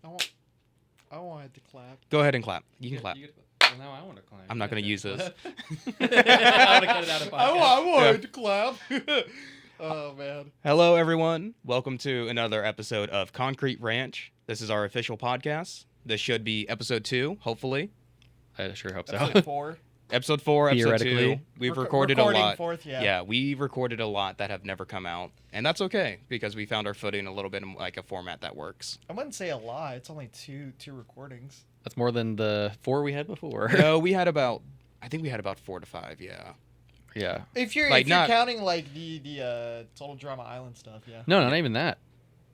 I wanted to clap. Go ahead and clap. You can clap. Well, now I want to clap. I'm not going to use this. I want to cut it out of podcast. I wanted to clap. Oh, man. Hello, everyone. Welcome to another episode of Concrete Ranch. This is our official podcast. This should be episode 2, hopefully. I sure hope so. Episode 4. Episode 4, episode 2. Theoretically. We've recorded a lot. Fourth, yeah. We've recorded a lot that have never come out. And that's okay, because we found our footing a little bit in like a format that works. I wouldn't say a lot. It's only two recordings. That's more than the 4 we had before. No, I think we had about 4 to 5, yeah. Yeah. If you're counting like the Total Drama Island stuff, yeah. No, not even that.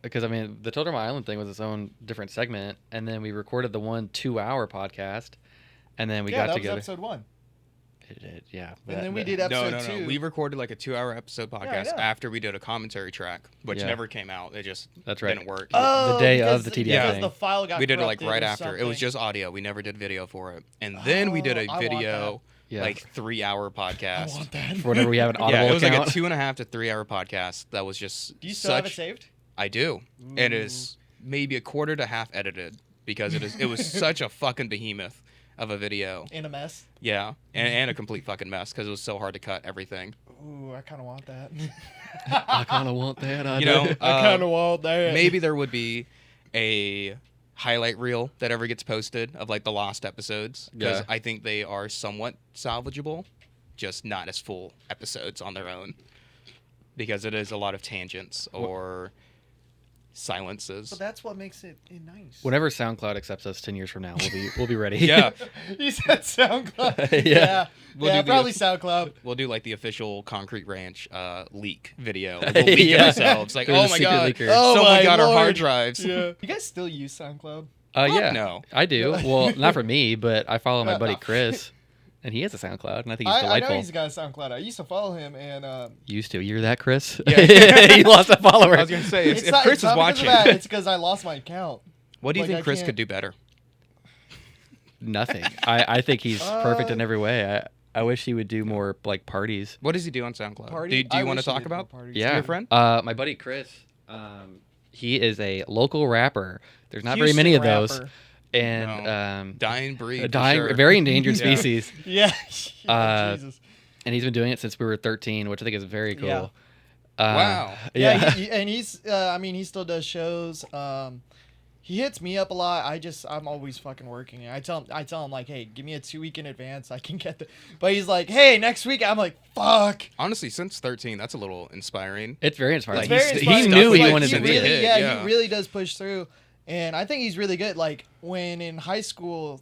Because, I mean, the Total Drama Island thing was its own different segment, and then we recorded the 1 2-hour podcast, and then we got that together. was episode 1. It did, yeah. And then we did episode 2. No. We recorded like a 2-hour episode podcast after we did a commentary track, which never came out. It just didn't work. Oh, the day of the TDF because thing. the file got we did it like corrupted right or after. something. It was just audio. We never did video for it. And then we did a video, like 3-hour podcast. I want that. For whenever we have an Audible it was account. like a 2.5 to 3-hour podcast. That was just Do you still have it saved? I do. Ooh. It is maybe a quarter to half edited because it was such a fucking behemoth of a video. In a mess? Yeah, and a complete fucking mess because it was so hard to cut everything. Ooh, I kind of want that. I kind of want that. I kind of want that. Maybe there would be a highlight reel that ever gets posted of like the lost episodes because I think they are somewhat salvageable, just not as full episodes on their own because it is a lot of tangents or silences. But that's what makes it nice. Whenever SoundCloud accepts us 10 years from now, we'll be ready. Yeah. You said SoundCloud. Yeah. We'll do probably SoundCloud. We'll do like the official Concrete Ranch leak video. We'll leak it ourselves. Like, There's oh a my secret god, leaker. Oh someone my got our Lord. hard drives. Yeah. You guys still use SoundCloud? Yeah. No. I do. Well, not for me, but I follow my buddy Chris, and he has a SoundCloud, and I think he's I delightful. know he's got a SoundCloud. I used to follow him, and Used to. You hear that, Chris? Yeah. He lost a follower. I was gonna say if not, Chris it's is not watching, because of that, it's because I lost my account. what do you Like, think I Chris can't- could do better? Nothing. I think he's perfect in every way. I wish he would do more like parties. What does he do on SoundCloud? Party? Do you I want to wish he talk did more about? parties. Yeah. Your friend? My buddy Chris. He is a local rapper. There's not very many of Houston those, rapper. and Dying breed. dying, for sure. very endangered Yeah. species. Yeah. Jesus. And he's been doing it since we were 13, which I think is very cool. Yeah. Wow. Yeah. And he's. I mean, he still does shows. He hits me up a lot. I'm always fucking working. I tell him like, hey, give me a 2 week in advance. I can get the. But he's like, hey, next week. I'm like, fuck. Honestly, since 13, that's a little inspiring. It's very inspiring. It's very He inspiring. knew he Like, wanted to to be do a it. hit. He really does push through. And I think he's really good. Like, when in high school,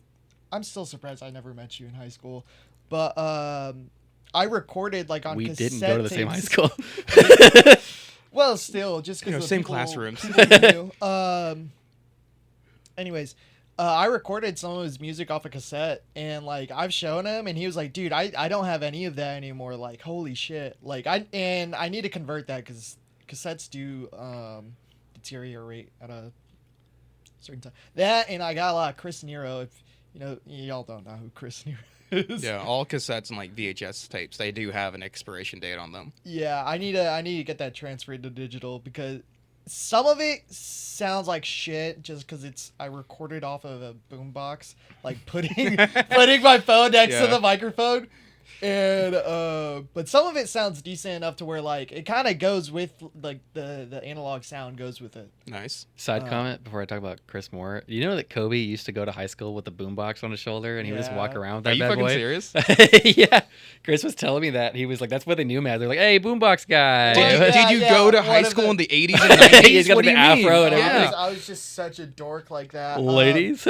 I'm still surprised I never met you in high school. But I recorded, like, on We cassette didn't go to the same high tapes. school. Well, still, just because same classrooms. Anyways, I recorded some of his music off a cassette, and like I've shown him, and he was like, "Dude, I don't have any of that anymore. Like, holy shit! Like, I need to convert that because cassettes do deteriorate at a certain time. That, and I got a lot of Chris Nero. If y'all don't know who Chris Nero is. Yeah, all cassettes and like VHS tapes, they do have an expiration date on them. Yeah, I need to get that transferred to digital because some of it sounds like shit just because I recorded off of a boombox, like putting my phone next to the microphone, and but some of it sounds decent enough to where like it kind of goes with like the analog sound goes with it. Nice. Side comment before I talk about Chris Moore. You know that Kobe used to go to high school with a boombox on his shoulder, and he would just walk around with that Are you bad fucking boy. serious? Yeah, Chris was telling me that. He was like, "That's what they knew him as." They're like, "Hey, boombox guy." Did you go to high one of school the- in the 80s and 90s? He's got What the do you mean? afro and Yeah. I was just such a dork like that. Ladies.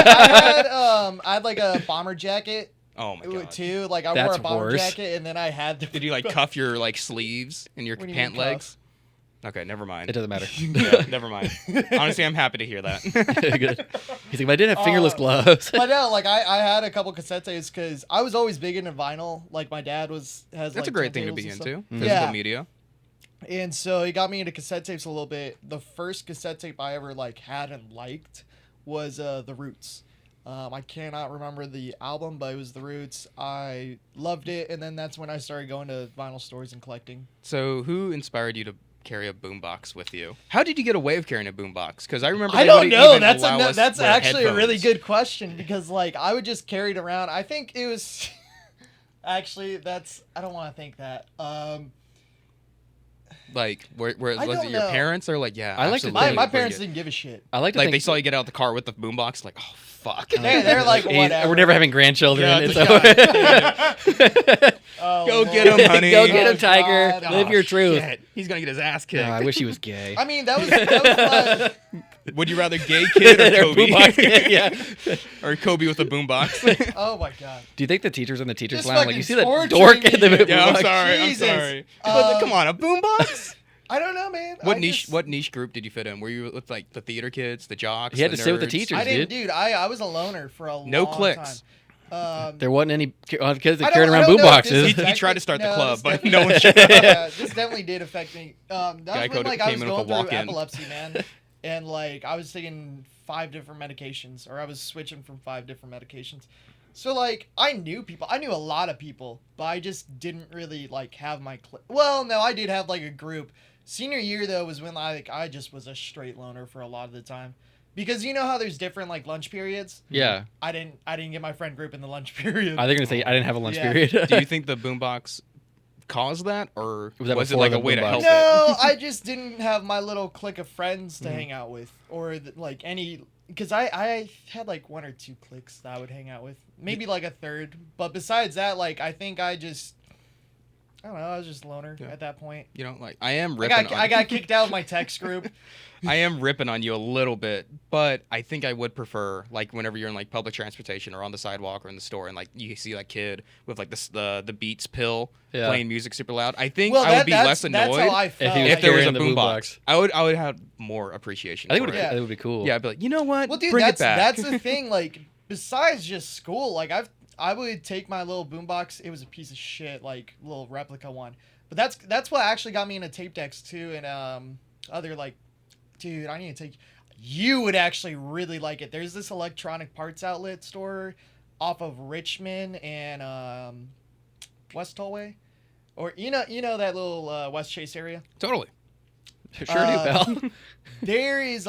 I had like a bomber jacket. Oh my god. Too. Like I wore That's a bomber worse. jacket, and then I had the. Did you like cuff your like sleeves and your What do you pant mean cuff? legs? Okay, never mind. It doesn't matter. Yeah, never mind. Honestly, I'm happy to hear that. Good. He's like, but I did have fingerless gloves. But no, like I had a couple cassette tapes because I was always big into vinyl. Like my dad has. That's like, a great thing to be turntables and into. stuff. Physical Yeah. media. And so he got me into cassette tapes a little bit. The first cassette tape I ever like had and liked was The Roots. I cannot remember the album, but it was The Roots. I loved it, and then that's when I started going to vinyl stores and collecting. So, who inspired you to carry a boombox with you. How did you get away with carrying a boombox? Because I remember I they don't wouldn't know. even That's allow us that's wear actually a really headphones. good question because like I would just carry it around. I think it was actually that's I don't want to think that. Like, where I was don't it your know. parents or like, yeah, I like to absolutely, My bring parents it. didn't give a shit. I like to Like think they saw you get out of the car with the boombox, like, oh fuck. They're like whatever. We're never having grandchildren. Yeah, and God so Oh, Go Lord. get 'em, honey. Go get him, Oh, Tiger. God. Live your truth. Shit. He's gonna get his ass Oh, kicked. I wish he was gay. I mean that was my, Would you rather gay kid or Or Kobe? boombox kid, yeah. Or Kobe with a boombox? oh my god. Do you think the teachers in the teachers Just lounge, like, you see the fucking dork torturing in the me. boombox? Yeah, I'm sorry. Jesus. I'm sorry. But, Um, come on, a boombox? I don't know, man. What I niche? just- What niche group did you fit in? Were you with like the theater kids, the jocks? You had the to sit with the nerds? teachers. I didn't, dude. dude. I was a loner for a No long clicks. There time. wasn't any kids I that don't- carried I around don't know if boomboxes. this He affected- tried to start the no, club, this but definitely- no one showed up. Yeah, this definitely did affect me. That Guy was when like I came was in with going a through walk-in. epilepsy, man, and like I was taking 5 different medications, or I was switching from 5 different medications. So like I knew people, I knew a lot of people, but I just didn't really like have my. Well, no, I did have like a group. Senior year though was when like I just was a straight loner for a lot of the time. Because you know how there's different like lunch periods? Yeah. I didn't get my friend group in the lunch period. I think gonna say I didn't have a lunch Yeah. period. Do you think the boombox caused that, or Was that was it before like a the way to boombox? help it? No, I just didn't have my little clique of friends to Mhm. hang out with, or like any. Because I had like 1 or 2 cliques that I would hang out with, maybe like a third. But besides that, like I think I don't know, I was just a loner Yeah. at that point. You know, like I am I ripping. got kicked out of my text group. I am ripping on you a little bit, but I think I would prefer like whenever you're in like public transportation or on the sidewalk or in the store, and like you see that kid with like the Beats pill Yeah. playing music super loud. I think Well, I would be that's less that's annoyed how I felt. he was if there was a carrying the boombox. boombox. I would have more appreciation. I think for it it. would be cool. Yeah, I'd be like, you know what? Well, dude, Bring that's it back. that's the thing. Like, besides just school, like I would take my little boombox. It was a piece of shit, like little replica one. But that's what actually got me into tape decks too, and other like, dude, I need to take. You would actually really like it. There's this electronic parts outlet store off of Richmond and West Tollway, or you know that little West Chase area. Totally. Sure do, pal. There's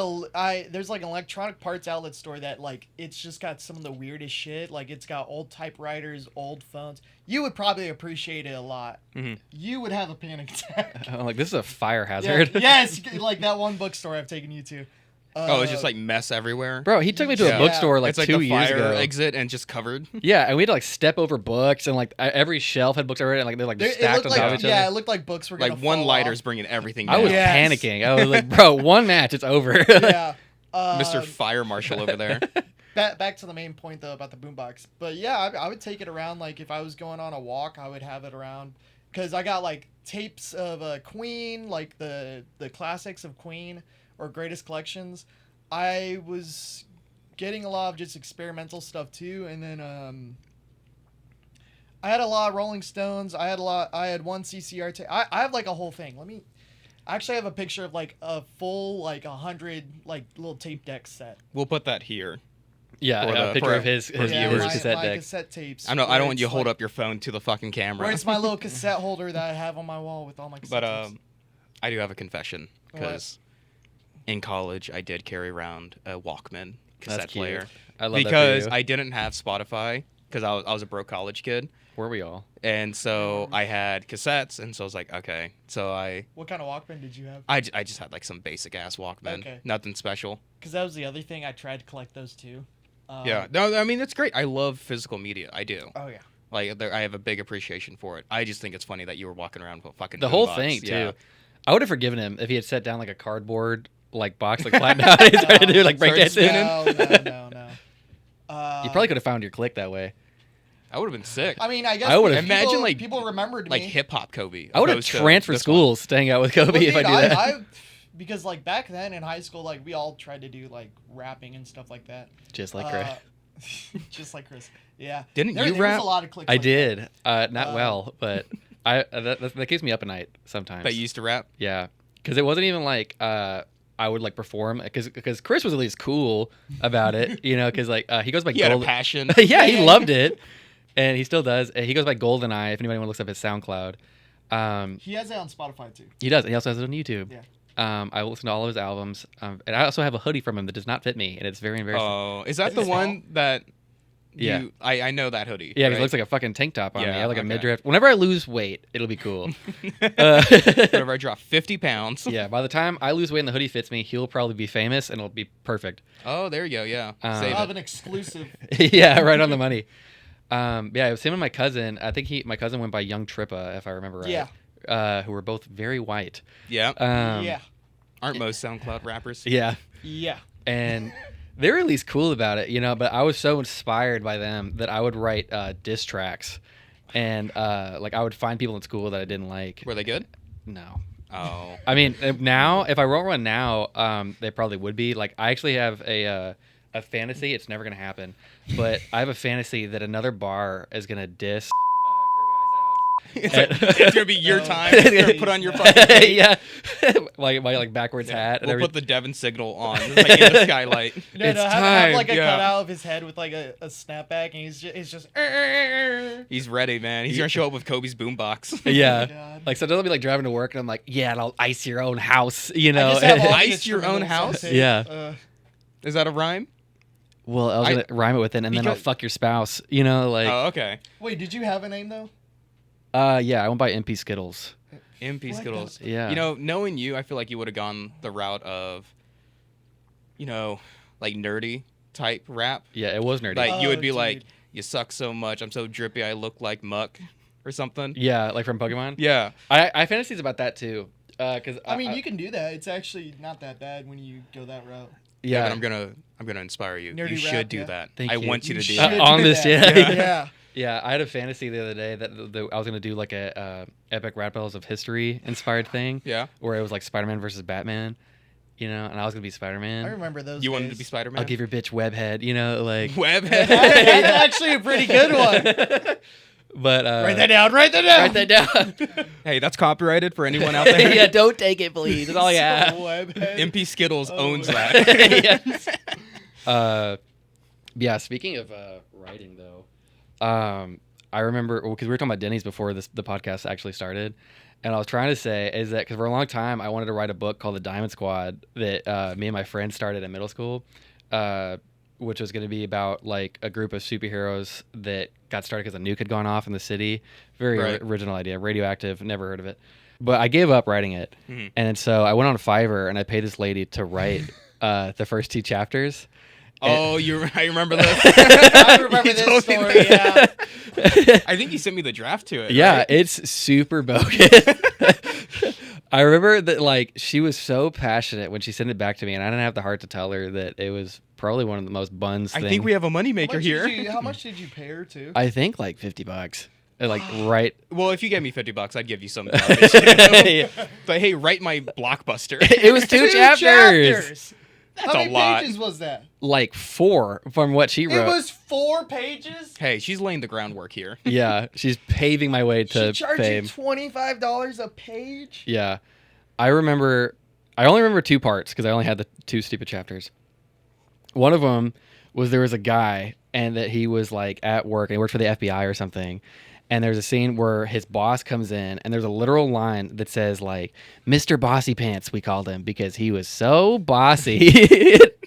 like an electronic parts outlet store that like it's just got some of the weirdest shit. Like it's got old typewriters, old phones. You would probably appreciate it a lot. Mhm. You would have a panic attack. I'm like, this is a fire Yeah, hazard. yes, like that one bookstore I've taken you to. Oh, it's just like mess everywhere. Bro, he took me to Yeah. a bookstore like it's like 2 the years fire ago. exit and just covered. Yeah, and we had to like step over books, and like every shelf had books already, and like they're like There- just it stacked looked on top like of each yeah, other. it looked like books were Like gonna one fall lighter's off. bringing everything I down. was Yes. panicking. I was like, bro, one match, it's over. Yeah. Mr. Fire Marshal over there. Back to the main point though about the boombox. But yeah, I would take it around. Like if I was going on a walk, I would have it around because I got like tapes of Queen, like the classics of Queen or greatest collections. I was getting a lot of just experimental stuff too, and then I had a lot of Rolling Stones. I had one CCR tape. I have like a whole thing. I actually have a picture of like a full like 100 like little tape deck set. We'll put that here. Yeah, For a the- picture for- of his for Yeah, viewers. his cassette my deck. cassette tapes. I don't where want you to it's, hold like, up your phone to the fucking camera. Where it's my little cassette holder that I have on my wall with all my cassette But tapes. I do have a confession because in college I did carry around a Walkman cassette That's cute. player I love because that for you. I didn't have Spotify because I was a broke college kid, Were we all? and so I had cassettes, and so I was like, okay, so What kind of Walkman did you have? I just had like some basic ass Walkman, Okay. nothing special. Because that was the other thing. I tried to collect those too. Yeah, no, I mean that's great. I love physical media. I do. Oh yeah. Like I have a big appreciation for it. I just think it's funny that you were walking around with a fucking The whole boombox. thing too. Yeah. I would have forgiven him if he had set down like a cardboard like box, like flattened out. He's trying to do like Started breakdancing. No. You probably could have found your click that way. I would have been sick. I mean, I guess I would've- people, Imagine, like- people remembered Like me. hip hop Kobe. I would have opposed to transferred this one. schools to hang out with Kobe Well, if I dude, do that. I because like back then in high school, like we all tried to do like rapping and stuff like that. Just like Chris. Just like Chris. Yeah. Didn't there you was rap? a lot of clicks. I like that. did. Not Uh, well, but that keeps me up at night sometimes. But you used to rap. Yeah, because it wasn't even like I would like perform because Chris was at least cool about it, you know, because like he goes by He had a Golden. passion. Yeah, he loved it, and he still does. He goes by GoldenEye. If anybody want to look up his SoundCloud, He has it on Spotify too. He does. He also has it on YouTube. Yeah. I listen to all of his albums, and I also have a hoodie from him that does not fit me, and it's very embarrassing. Oh, is that Is the it one that? Yeah. I know that hoodie. Yeah, 'cause right? it looks like a fucking tank top on me. I Yeah, have like a okay. midriff. Whenever I lose weight, it'll be cool. Whenever I drop 50 pounds. Yeah, by the time I lose weight and the hoodie fits me, he'll probably be famous and it'll be perfect. Oh, there you go. Yeah. Save I'll Save have it. an exclusive. Yeah, right on the money. Yeah, it was him and my cousin. I think my cousin went by Young Trippa, if I remember right. Yeah. Who were both very white. Yeah. Yeah. Aren't most SoundCloud rappers? Yeah. Yeah. And they were at least cool about it, but I was so inspired by them that I would write diss tracks. And like I would find people in school that I didn't like. Were they good? No. Oh. I mean, now, if I wrote one now, they probably would be. Like, I actually have a fantasy. It's never going to happen. But I have a fantasy that another bar is going to diss It's gonna be your Oh, time. You're gonna put on your fucking yeah. my like backwards hat and We'll everything. put the Devon signal on, like in the skylight. No, It's have time, like a yeah. cutout of his head with like a snapback, and he's just. He's ready, man. He's gonna show up with Kobe's boombox. Yeah. God. Like, so they'll be like driving to work and I'm like, yeah, and I'll ice your own house, I just have all the Ice your own instrumentals house? on tape. Yeah. Is that a rhyme? Well, I was going to rhyme it with it and then I'll Because- fuck your spouse, like. Oh, okay. Wait, did you have a name though? Yeah, I went by MP Skittles. MP What Skittles. Yeah. Knowing you, I feel like you would have gone the route of, like nerdy type rap. Yeah, it was nerdy. Like you would be dude. like, "You suck so much. I'm so drippy. I look like muck," or something. Yeah, like from Pokemon. Yeah. I fantasies about that too. Cause I mean, you can do that. It's actually not that bad when you go that route. yeah. But I'm gonna inspire you. Nerdy You rap, should do yeah. that. Thank I you. want you to do should that. On do this, that. yeah. Yeah. Yeah, I had a fantasy the other day that I was gonna do like a epic rap battles of history inspired thing. Yeah. Where it was like Spider-Man versus Batman, and I was gonna be Spider-Man. I remember those. You wanted to days. be Spider-Man? I'll give your bitch webhead, like. Webhead. That's actually a pretty good one. But Write that down. Write that down. Write that down. Hey, that's copyrighted for anyone out there. Yeah, don't take it, please. That's all I have. Webhead. MP Skittles Oh owns my that. Yeah. Speaking of writing, though, I remember because we were talking about Denny's before the podcast actually started, and I was trying to say is that because for a long time I wanted to write a book called The Diamond Squad that me and my friend started in middle school, which was going to be about like a group of superheroes that got started because a nuke had gone off in the city. Very Right. original idea, radioactive. Never heard of it, but I gave up writing it, Mhm. and so I went on Fiverr and I paid this lady to write the first 2 chapters. Oh, I remember this. I remember You this told me story. that. Yeah. I think you sent me the draft to it. Yeah, right? it's super bogus. I remember that like she was so passionate when she sent it back to me, and I didn't have the heart to tell her that it was probably one of the most buns. I thing. think we have a How moneymaker much here. how much did you pay her to? I think like $50. Like right. Well, if you gave me $50, I'd give you some garbage. Yeah. But hey, write my blockbuster. It was 2 chapters. How a many lot. pages was that? Like 4 from what she It wrote. was 4 pages. Hey, she's laying the groundwork here. Yeah, she's paving my way to She charged you fame. $25 a page. Yeah. I only remember 2 parts because I only had the 2 stupid chapters. One of them was there was a guy and that he was like at work and he worked for the FBI or something. And there's a scene where his boss comes in and there's a literal line that says like, Mr. Bossy Pants, we called him because he was so bossy.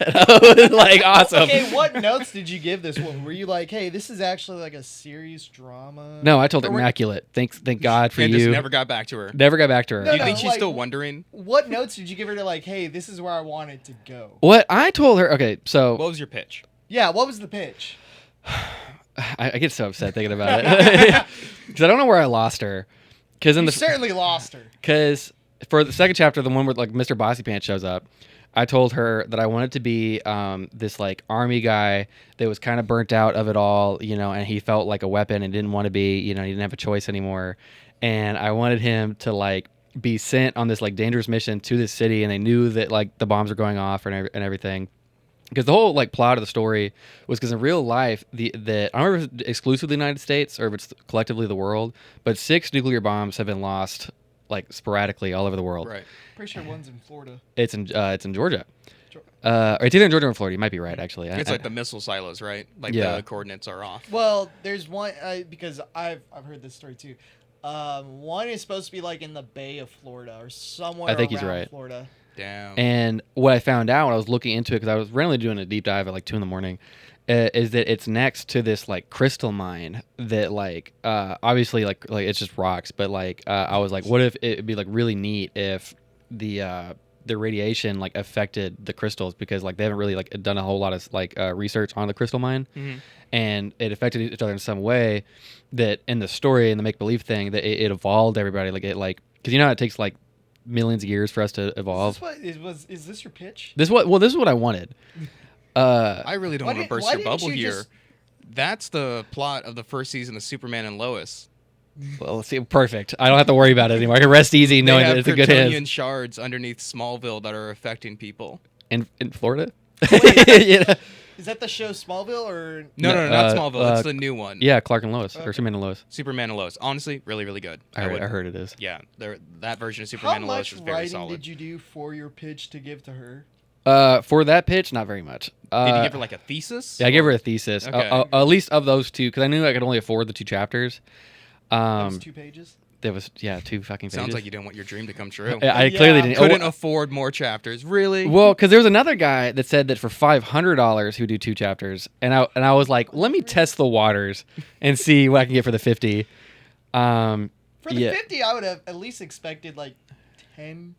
And I was like, awesome. Okay, what notes did you give this one? Were you like, hey, this is actually like a serious drama? No, I told her Or were- immaculate. Thank God for And you. just never got back to her. Never got back to her. No, Do you no, think she's like- still wondering? What notes did you give her to like, hey, this is where I want it to go? What I told her, okay, so What was your pitch? Yeah, what was the pitch? I get so upset thinking about it because I don't know where I lost her. Because in You the certainly lost her. because for the second chapter, the one where like Mr. Bossy Pants shows up, I told her that I wanted to be this like army guy that was kind of burnt out of it all, and he felt like a weapon and didn't want to be, he didn't have a choice anymore, and I wanted him to like be sent on this like dangerous mission to this city, and they knew that like the bombs were going off and everything. Because the whole like plot of the story was because in real life, I don't remember if it's exclusively the United States or if it's collectively the world, but 6 nuclear bombs have been lost like sporadically all over the world. Right. Pretty sure one's in Florida. It's in Georgia. Geor- Or it's either in Georgia or Florida. You might be right, actually. It's like the missile silos, right? Like Yeah. the coordinates are off. Well, there's one because I've heard this story too. One is supposed to be like in the Bay of Florida or somewhere I think he's around right. Florida. Damn. And what I found out when I was looking into it, because I was randomly doing a deep dive at like 2 a.m, is that it's next to this like crystal mine that like obviously like it's just rocks, but like I was like, what if it'd be like really neat if the radiation like affected the crystals, because like they haven't really like done a whole lot of like research on the crystal mine, and it affected each other in some way that in the story and the make believe thing that it evolved everybody, like it like, because you know how it takes like millions of years for us to evolve. Is this your pitch? This is what I wanted. I really don't why want to didn't- burst why your didn't bubble you here. just- That's the plot of the first season of Superman and Lois. Well, let's see, perfect. I don't have to worry about it anymore. I can rest easy knowing that it's a good Kryptonian hit. shards underneath Smallville that are affecting people. In Florida. Wait. Yeah. Is that the show Smallville or? No, No, not Smallville. It's the new one. Yeah, Clark and Lois, or Superman and Lois. Superman and Lois. Honestly, really, really good. I heard it is. Yeah, that version of How Superman and Lois much is very writing solid. did you do for your pitch to give to her? For that pitch, not very much. Did you give her like a thesis? Yeah, I gave her a thesis. Okay. At least of those two, because I knew I could only afford the 2 chapters. That was 2 pages. There was 2 fucking pages. Sounds like you didn't want your dream to come true. I Yeah. clearly didn't. Couldn't Oh, afford more chapters. Really? well, because there was another guy that said that for $500 he would do 2 chapters, and I was like, let me test the waters and see what I can get for the 50. For the Yeah. 50, I would have at least expected like 10,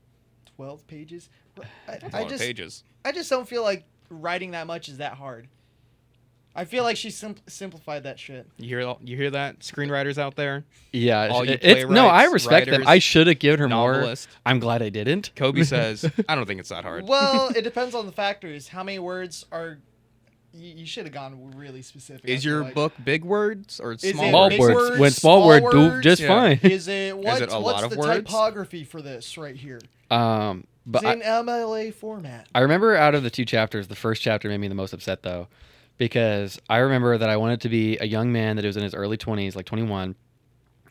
12 pages. But That's a lot of pages. I just don't feel like writing that much is that hard. I feel like she simplified that shit. You hear that, screenwriters out there? Yeah, All you no, I playwrights, respect them. writers, I should have given her novelists. more. I'm glad I didn't. Kobe says, I don't think it's that hard. Well, it depends on the factors. How many words are? You should have gone really specific. I Is feel your like. book big words or it small Small big words, words, when small small word do words? just Yeah. fine. Is it what's it a what's lot of the words? typography for this right here? But It's in MLA format. I remember out of the 2 chapters, the first chapter made me the most upset though, because I remember that I wanted to be a young man that was in his early 20s, like 21,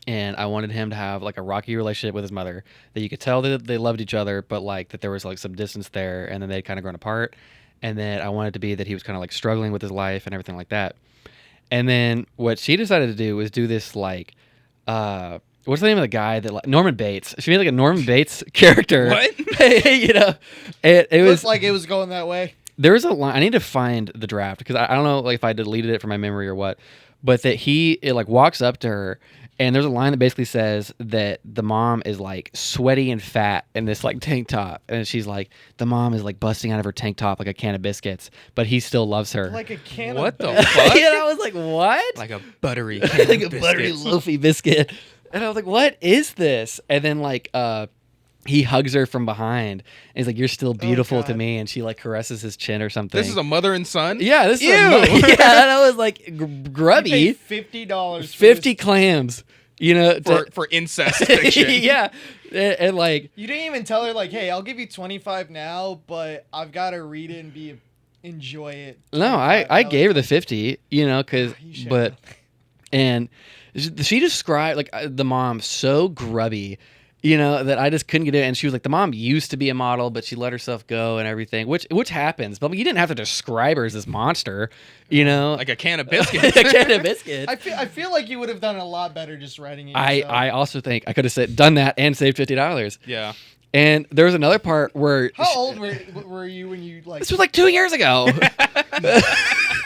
and I wanted him to have like a rocky relationship with his mother, that you could tell that they loved each other, but like that there was like some distance there, and then they'd kind of grown apart, and then I wanted to be that he was kind of like struggling with his life and everything like that. And then what she decided to do was do this like what's the name of the guy that Norman Bates? She made like a Norman Bates character. What? You know, it It was looks like it was going that way. there was a line. I need to find the draft because I don't know like if I deleted it from my memory or what, but that it like walks up to her, and there's a line that basically says that the mom is like sweaty and fat in this like tank top, and she's like, the mom is like busting out of her tank top like a can of biscuits, but he still loves her. Like a can What of the biscuits. fuck? And I was like, what? Like a buttery Like can a of buttery biscuits. loafy biscuit. And I was like, what is this? And then like he hugs her from behind and he's like, you're still beautiful to God. me, and she like caresses his chin or something. This is a mother and son? yeah, this is Ew. yeah, and I was like You grubby. paid $50. 50 clams, you know, For incest fiction. yeah. And like You didn't even tell her like, hey, I'll give you 25 now, but I've got to read it and enjoy it. no, I gave her the 50, you know, cuz You should but have. and she described like the mom so grubby, you know, that I just couldn't get it. And she was like, the mom used to be a model, but she let herself go and everything, which happens. But you didn't have to describe her as this monster, you know, Like a can of biscuits. a can of biscuits. I feel like you would have done a lot better just writing it. I yourself. also think I could have done that and saved $50. Yeah. And there was another part where How old were you when you like? this was like 2 years ago.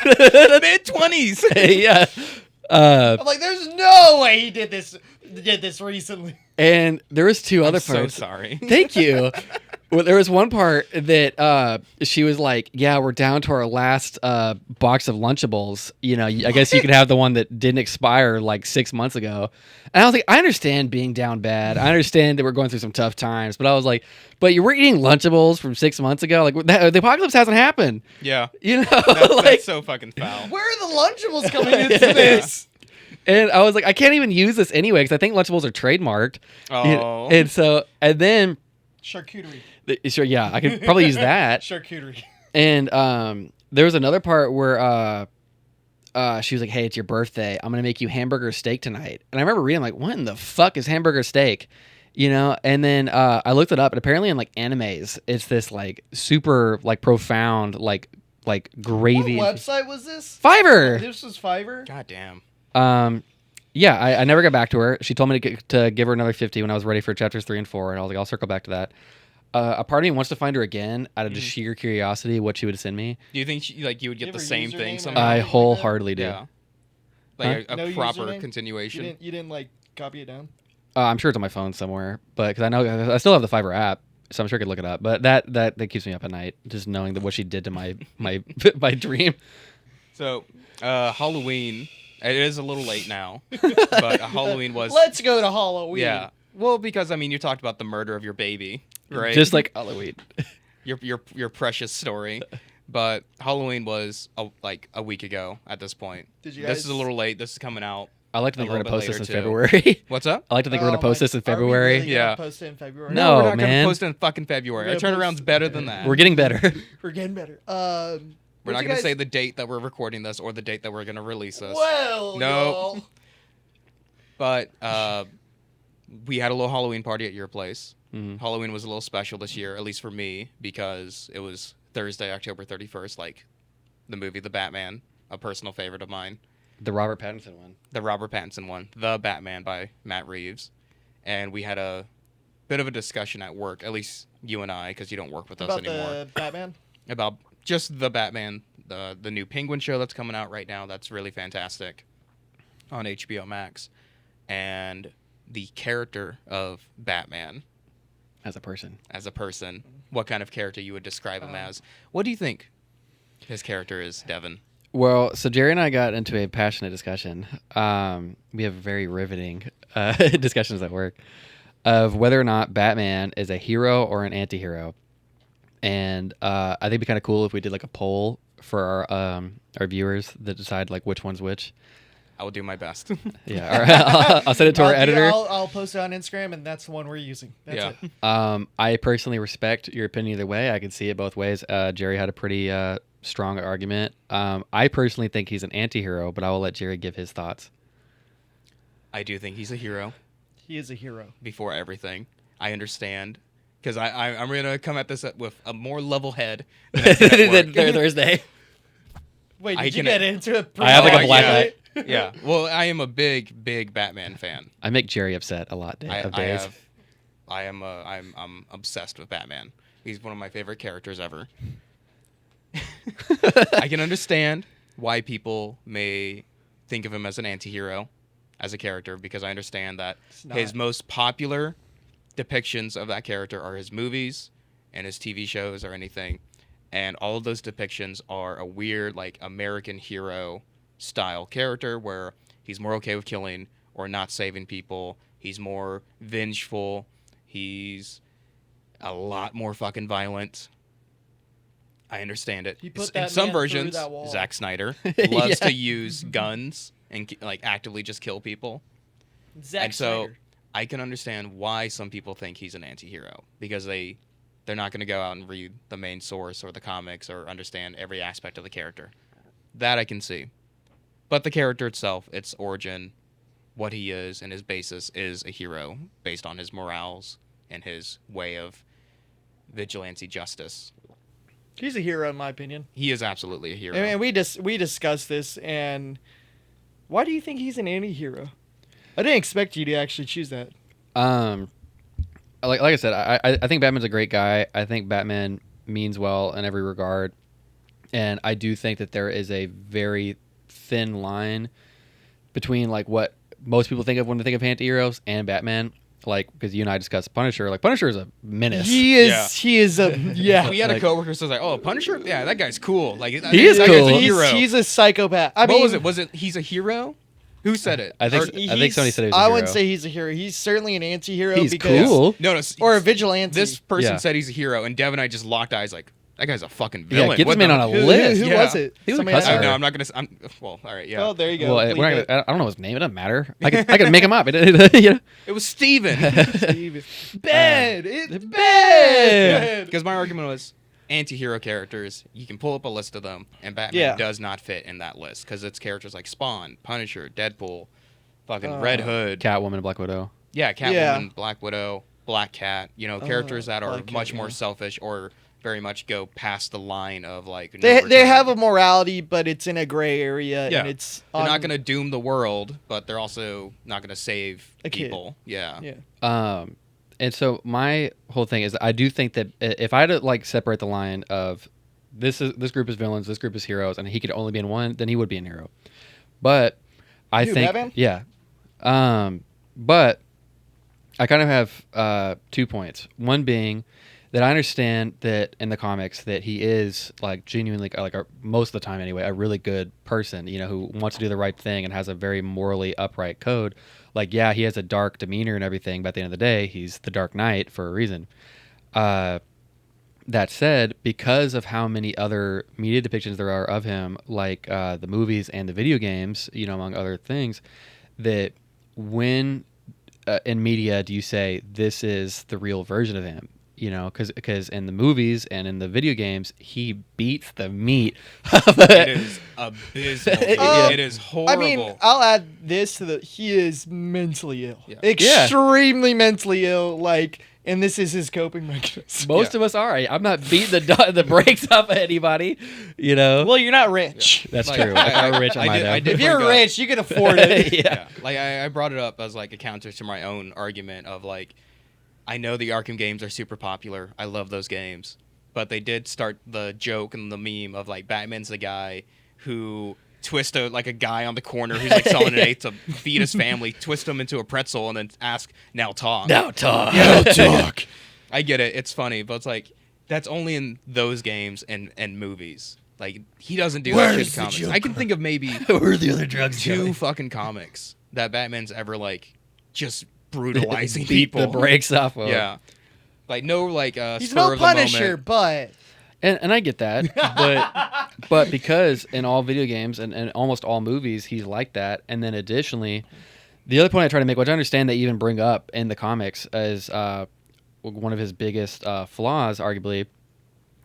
Mid-20s. Yeah. I'm like, there's no way he did this recently. And there was 2 other I'm so parts. sorry. Thank you. Well, there was one part that she was like, yeah, we're down to our last box of Lunchables. You know, I guess you could have the one that didn't expire like 6 months ago. And I was like, I understand being down bad. I understand that we're going through some tough times. But I was like, but you were eating Lunchables from 6 months ago? Like, the apocalypse hasn't happened. Yeah. You know? That's, like, that's so fucking foul. Where are the Lunchables coming into this? and I was like, I can't even use this anyway because I think Lunchables are trademarked. You know? Oh. And then, Charcuterie. sure, yeah, I could probably use that. Charcuterie. And there was another part where she was like, hey, it's your birthday. I'm going to make you hamburger steak tonight. And I remember reading, like, what in the fuck is hamburger steak? You know? And then I looked it up, and apparently in, like, animes, it's this, like, super, like, profound, like gravy. What website was this? Fiverr! This was Fiverr. God damn. Yeah, I never got back to her. She told me to give her another 50 when I was ready for chapters 3 and 4, and I was like, I'll circle back to that. A part of me wants to find her again out of just sheer curiosity, what she would send me. Do you think you would get Give the her same username thing or somehow? I anything like that? wholeheartedly do. Yeah. Like a No proper username? continuation. You didn't like copy it down. I'm sure it's on my phone somewhere, but because I know I still have the Fiverr app, so I'm sure I could look it up. But that keeps me up at night, just knowing that what she did to my my dream. So, Halloween. It is a little late now, but Halloween was. Let's go to Halloween. Yeah. Well, because I mean, you talked about the murder of your baby, right? Just like Halloween. your precious story. But Halloween was like a week ago at this point. Did you This guys- is a little late. This is coming out. I like to think A we're little gonna bit post this in later, too. February. What's up? I like to think we're gonna post this in Are we February. really gonna Yeah. Post it in February. No, we're not man. gonna post it in fucking February. We're Our gonna turnaround's post- better than that. We're getting better. We're getting better. We're not gonna say the date that we're recording this or the date that we're gonna release this. Well, No. y'all. But we had a little Halloween party at your place. Mhm. Halloween was a little special this year, at least for me, because it was Thursday, October 31st, like the movie The Batman, a personal favorite of mine. The Robert Pattinson one. The Robert Pattinson one, The Batman by Matt Reeves. And we had a bit of a discussion at work, at least you and I, because you don't work with us About anymore, the Batman. about just The Batman, the new Penguin show that's coming out right now. That's really fantastic on HBO Max. And the character of Batman As a person. as a person, what kind of character you would describe him as. What do you think his character is, Devin? Well, so Jerry and I got into a passionate discussion. We have very riveting discussions at work of whether or not Batman is a hero or an anti-hero. And I think it'd be kind of cool if we did like a poll for our viewers that decide like which one's which. I will do my best. Yeah, all right. I'll send it to our editor. I'll post it on Instagram, and that's the one we're using. That's Yeah. it. I personally respect your opinion either way. I can see it both ways. Jerry had a pretty strong argument. I personally think he's an anti-hero, but I will let Jerry give his thoughts. I do think he's a hero He is a hero. before everything. I understand. Because I'm going to come at this with a more level head than I did at work. Thursday. Wait, I did you can- get into it? I have like a Oh, black yeah. eye. Yeah. Well, I am a big Batman fan. I make Jerry upset a lot of days. I'm obsessed with Batman. He's one of my favorite characters ever. I can understand why people may think of him as an anti-hero as a character, because I understand that not. his most popular depictions of that character are his movies and his TV shows or anything. And all of those depictions are a weird, like, American hero style character where he's more okay with killing or not saving people. He's more vengeful. He's a lot more fucking violent. I understand it. He put In that some man through versions, that wall. Zack Snyder loves Yeah. to use guns and like actively just kill people. Zack And so Snyder. I can understand why some people think he's an anti-hero, because they're not going to go out and read the main source or the comics or understand every aspect of the character. That I can see. But the character itself, its origin, what he is, and his basis is a hero based on his morals and his way of vigilante justice. He's a hero in my opinion. He is absolutely a hero. And we discussed this, and why do you think he's an anti-hero? I didn't expect you to actually choose that. Like I said, I think Batman's a great guy. I think Batman means well in every regard, and I do think that there is a very thin line between like what most people think of when they think of anti-heroes and Batman. Like, because you and I discussed Punisher. Like, Punisher is a menace. He is. Yeah. He is a. Yeah. We had Like- a coworker who says like, "Oh, Punisher? Yeah, that guy's cool. Like, He is that cool. Guy's a hero." He's a psychopath. I What mean, was it? Was it he's a hero? Who said it? I think Or- somebody said he was a I hero. wouldn't say he's a hero. He's certainly an anti-hero. He's because, cool. No, or a vigilante. This person Yeah. said he's a hero, and Dev and I just locked eyes like, that guy's a fucking Yeah, villain. get this What man the- on a Who list. who Yeah. was it? He was a Somebody else? cuss No, word. I'm not gonna. well, all right, yeah. Oh, there you go. Well, Bleep we're not it. gonna, I don't know his name. It doesn't matter. I can make him up. You know? It was Steven. Bad. It's bad. bad. Because my argument was anti-hero characters. You can pull up a list of them, and Batman Yeah. does not fit in that list because it's characters like Spawn, Punisher, Deadpool, fucking Red Hood. Catwoman and Black Widow. Yeah, Catwoman, Yeah. Black Widow, Black Cat. You know, characters that are Black Cat, much more yeah. selfish or very much go past the line of like they have a morality, but it's in a gray area, yeah. and it's they're not going to doom the world, but they're also not going to save a people. Kid. Yeah. And so my whole thing is I do think that if I had to like separate the line of this group is villains, this group is heroes, and he could only be in one, then he would be an hero. But I think Batman? yeah. But I kind of have 2 points. One being that I understand that in the comics that he is like genuinely most of the time anyway a really good person, you know, who wants to do the right thing and has a very morally upright code. Like, yeah, he has a dark demeanor and everything, but at the end of the day, he's the Dark Knight for a reason. That said, because of how many other media depictions there are of him, like the movies and the video games, you know, among other things, that when in media do you say this is the real version of him? You know, because in the movies and in the video games, he beats the meat. It is abysmal. It is horrible. I mean, I'll add this to he is mentally ill. Yeah. Extremely mentally ill. Like, and this is his coping mechanism. Most of us are. I'm not beating the brakes off of anybody. You know. Well, you're not rich. That's true. If I were rich, I might have. If you're rich, you can afford it. Yeah. Like I brought it up as like a counter to my own argument of like, I know the Arkham games are super popular. I love those games. But they did start the joke and the meme of like Batman's the guy who twist a guy on the corner who's like selling an eighth to feed his family, twist him into a pretzel and then ask, now talk. Now talk. Now talk. I get it. It's funny, but it's like that's only in those games and movies. Like he doesn't do that shit in comics. I can think of maybe Where are the other drugs? two fucking comics that Batman's ever like just brutalizing Beat people. the brakes off of. Yeah. Like no like He's spur no of the Punisher, moment. but And I get that, but because in all video games and almost all movies he's like that, and then additionally, the other point I try to make, which I understand they even bring up in the comics, is one of his biggest flaws, arguably,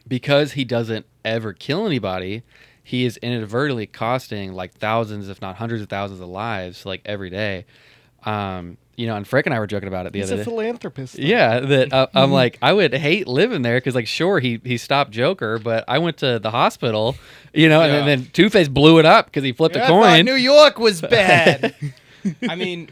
because he doesn't ever kill anybody, he is inadvertently costing like thousands, if not hundreds of thousands of lives, like every day. You know, and Frick and I were joking about it the he's other a day. philanthropist. Though. Yeah, that I'm like, I would hate living there because, like, sure, he stopped Joker, but I went to the hospital, you know, and then Two-Face blew it up because he flipped a I coin. thought New York was bad. I mean,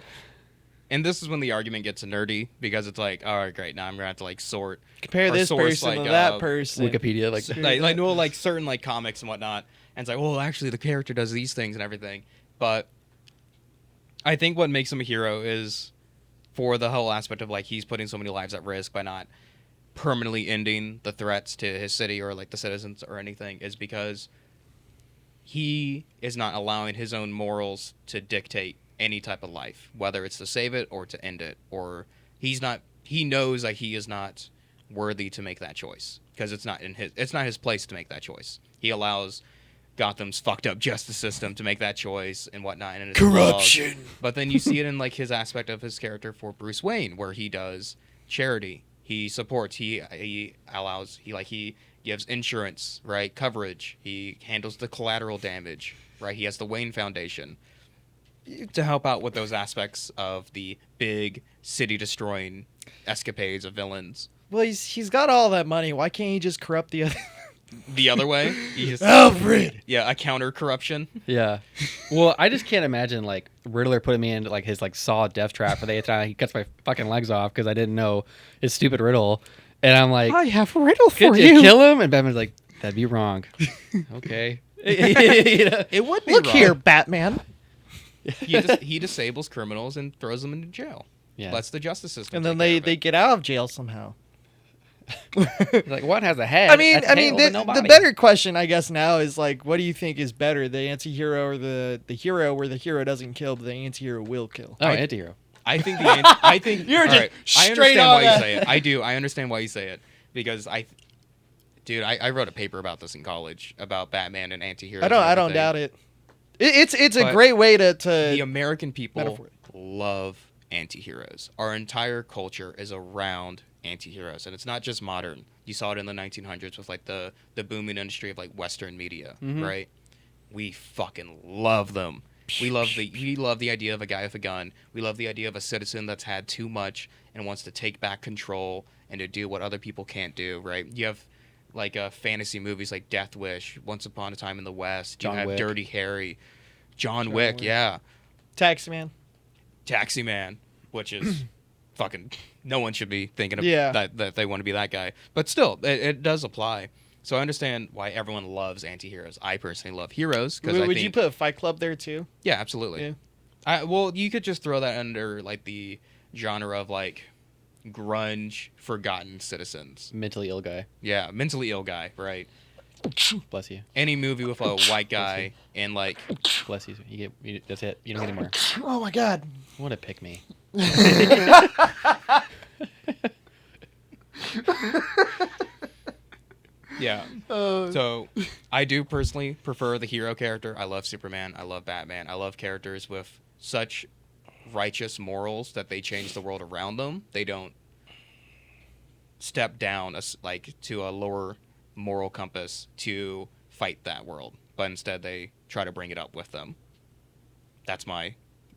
and this is when the argument gets nerdy because it's like, all right, great, now I'm gonna have to like sort Compare this source, person like, to that person. Wikipedia, like, like certain like comics and whatnot, and it's like, well, actually, the character does these things and everything. But I think what makes him a hero is for the whole aspect of like he's putting so many lives at risk by not permanently ending the threats to his city or like the citizens or anything, is because he is not allowing his own morals to dictate any type of life, whether it's to save it or to end it, or he knows that he is not worthy to make that choice because it's not his place to make that choice. He allows Gotham's fucked up justice system to make that choice and whatnot, and it's Corruption. laws. But then you see it in like his aspect of his character for Bruce Wayne, where he does charity, he supports, he allows, he gives insurance, right, coverage, he handles the collateral damage, right. He has the Wayne Foundation to help out with those aspects of the big city destroying escapades of villains. Well, he's got all that money. Why can't he just corrupt the other? The other way, he just, Alfred. yeah, a counter corruption. yeah. Well, I just can't imagine like Riddler putting me into like his like Saw death trap where he cuts my fucking legs off because I didn't know his stupid riddle, and I'm like, I have a riddle for could you. you kill him? And Batman's like, that'd be wrong. Okay. You know? It would be Look wrong. here, Batman. He disables criminals and throws them into jail. Yeah. Lets the justice system. And then take care of they it. get out of jail somehow. Like, what has a head? I mean, a tail, but no the body? better question, I guess, now is like, what do you think is better, the anti-hero or the hero, where the hero doesn't kill, but the anti-hero will kill? Oh, antihero. I think I think You're all just right, straight I understand on why that. you say it. I do. I understand why you say it because I wrote a paper about this in college about Batman and anti-heroes. I don't doubt it. It's a great way to the American people metaphor. love anti-heroes. Our entire culture is around anti-heroes, and it's not just modern. You saw it in the 1900s with like the booming industry of like Western media, right? We fucking love them. We love the idea of a guy with a gun. We love the idea of a citizen that's had too much and wants to take back control and to do what other people can't do, right? You have like fantasy movies like Death Wish, Once Upon a Time in the West. You John have Wick. Dirty Harry, John Wick, yeah, Taxi Man. Taxi Man, which is fucking no one should be thinking of Yeah. that they want to be that guy. But still, it does apply. So I understand why everyone loves anti-heroes. I personally love heroes because Would you put Fight Club there too? yeah, absolutely. Yeah. Well, you could just throw that under like the genre of like grunge, forgotten citizens. Mentally ill guy. Yeah, mentally ill guy, right? Bless you. Any movie with a white guy and like Bless you. That's it. You don't get any more. Oh my God. What a pick me. yeah. So I do personally prefer the hero character. I love Superman. I love Batman. I love characters with such righteous morals that they change the world around them. They don't step down like to a lower moral compass to fight that world, but instead they try to bring it up with them. That's my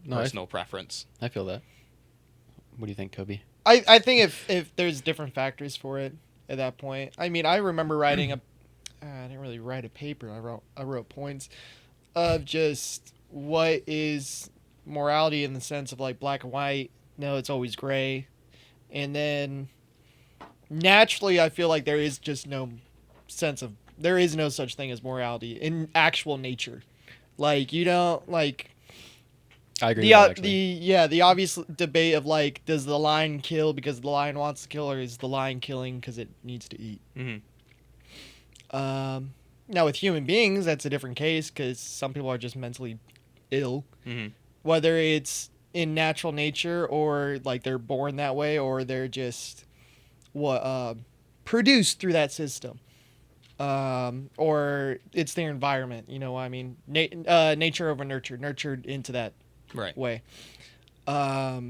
personal preference. I feel that. What do you think, Kobe? I think if there's different factors for it at that point. I mean, I remember writing I didn't really write a paper. I wrote points of just what is morality in the sense of like black and white. No, it's always gray. And then naturally, I feel like there is just no such thing as morality in actual nature. Like you don't like. I agree with that, actually. The obvious debate of like, does the lion kill because the lion wants to kill, or is the lion killing because it needs to eat? Mm-hmm. Now with human beings, that's a different case because some people are just mentally ill, whether it's in natural nature or like they're born that way, or they're just produced through that system, or it's their environment. You know what I mean? Nature over nurtured into that. Right. Way. I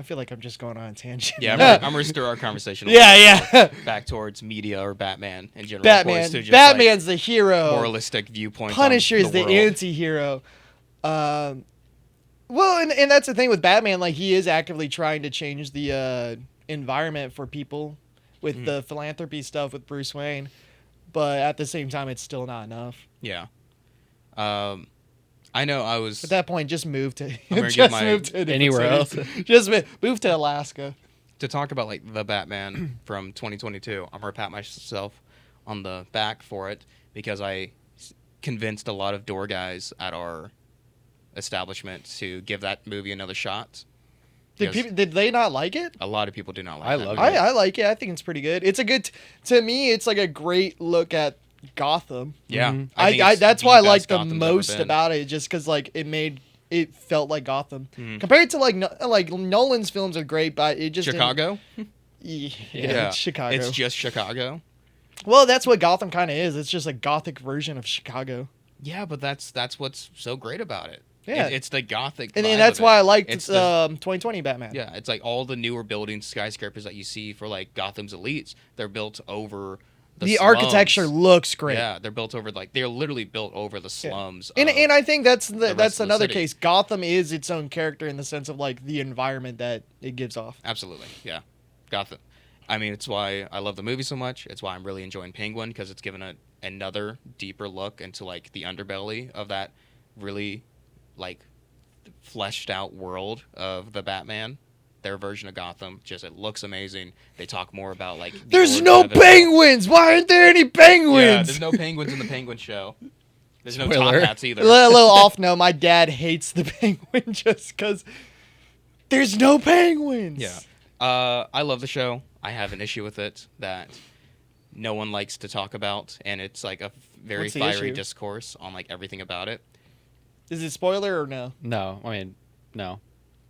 feel like I'm just going on a tangent. Yeah, I'm going to stir our conversation back towards media or Batman in general. Batman's the hero. Moralistic viewpoints. Punisher's the anti-hero. Well, and that's the thing with Batman. Like, he is actively trying to change the environment for people with the philanthropy stuff with Bruce Wayne. But at the same time, it's still not enough. Yeah. I know I was... At that point, just move to... move to anywhere else. Just move to Alaska. To talk about, like, the Batman from 2022, I'm going to pat myself on the back for it because I convinced a lot of door guys at our establishment to give that movie another shot. Did they not like it? A lot of people do not like it. I like it. I think it's pretty good. It's a good... To me, it's like a great look at Gotham. Yeah. That's why I like the most about it, just because like it felt like Gotham compared to like Nolan's films are great, but it just Chicago. Yeah, it's Chicago. It's just Chicago. Well, that's what Gotham kind of is. It's just a gothic version of Chicago. Yeah, but that's what's so great about it. Yeah, it's the gothic. And then that's why I liked 2020 Batman. Yeah, it's like all the newer buildings, skyscrapers that you see for like Gotham's elites. They're built over. The architecture looks great. Yeah, they're built over they're literally built over the slums. Yeah. And I think that's another case. Gotham is its own character in the sense of like the environment that it gives off. Absolutely, yeah, Gotham. I mean, it's why I love the movie so much. It's why I'm really enjoying Penguin because it's given another deeper look into like the underbelly of that really like fleshed out world of the Batman. Their version of Gotham, it looks amazing. They talk more about like there's no penguins. Why aren't there any penguins? Yeah, there's no penguins in the Penguin show. There's no top hats either. A little off note, my dad hates the Penguin just because there's no penguins. Yeah, I love the show. I have an issue with it that no one likes to talk about, and it's like a very fiery discourse on like everything about it. Is it spoiler or no? No, I mean, no.